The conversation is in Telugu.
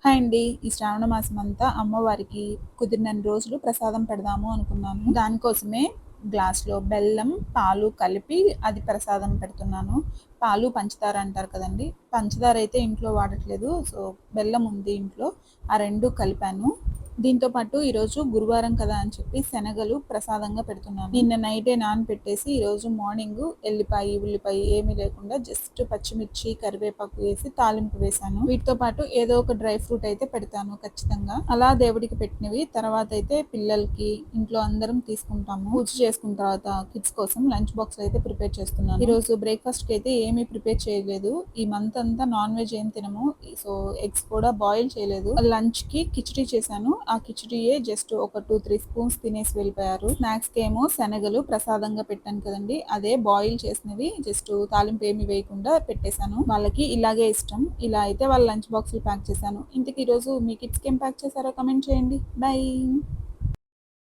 హాయ్ అండి. ఈ శ్రావణ మాసం అంతా అమ్మవారికి కుదిరినన్ని రోజులు ప్రసాదం పెడదాము అనుకున్నాను. దానికోసమే గ్లాస్‌లో బెల్లం, పాలు కలిపి అది ప్రసాదం పెడుతున్నాను. పాలు, పంచదార అంటారు కదండీ! పంచదార అయితే ఇంట్లో వాడట్లేదు. సో, బెల్లం ఉంది ఇంట్లో. ఆ 2 కలిపాను. దీంతో పాటు ఈరోజు గురువారం కదా అని చెప్పి శనగలు ప్రసాదంగా పెడుతున్నాను. నిన్న నైటే నానబెట్టేసి ఈరోజు మార్నింగ్ ఎల్లిపాయ, ఉల్లిపాయ ఏమీ లేకుండా జస్ట్ పచ్చిమిర్చి, కరివేపాకు వేసి తాలింపు వేశాను. వీటితో పాటు ఏదో ఒక డ్రై ఫ్రూట్ అయితే పెడతాను ఖచ్చితంగా. అలా దేవుడికి పెట్టినవి తర్వాత అయితే పిల్లలకి, ఇంట్లో అందరం తీసుకుంటాము. పూజ చేసుకున్న తర్వాత కిడ్స్ కోసం లంచ్ బాక్స్ అయితే ప్రిపేర్ చేస్తున్నాను. ఈరోజు బ్రేక్ఫాస్ట్ కి అయితే ఏమీ ప్రిపేర్ చేయలేదు. ఈ మంత్ అంతా నాన్ వెజ్ ఏం తినము. సో ఎగ్స్ కూడా బాయిల్ చేయలేదు. లంచ్ కి కిచిడి చేశాను. ఆ కిచిడియే జస్ట్ ఒక 2-3 స్పూన్స్ తినేసి వెళ్ళిపోయారు. స్నాక్స్ కి ఏమో శనగలు ప్రసాదంగా పెట్టాను కదండి, అదే బాయిల్ చేసినవి జస్ట్ తాలింపు ఏమి వేయకుండా పెట్టేశాను. వాళ్ళకి ఇలాగే ఇష్టం. ఇలా అయితే వాళ్ళ లంచ్ బాక్స్ ప్యాక్ చేశాను. ఇంతకీ ఈరోజు మీ కిడ్స్ కి ఏం ప్యాక్ చేశారో కమెంట్ చేయండి. బై.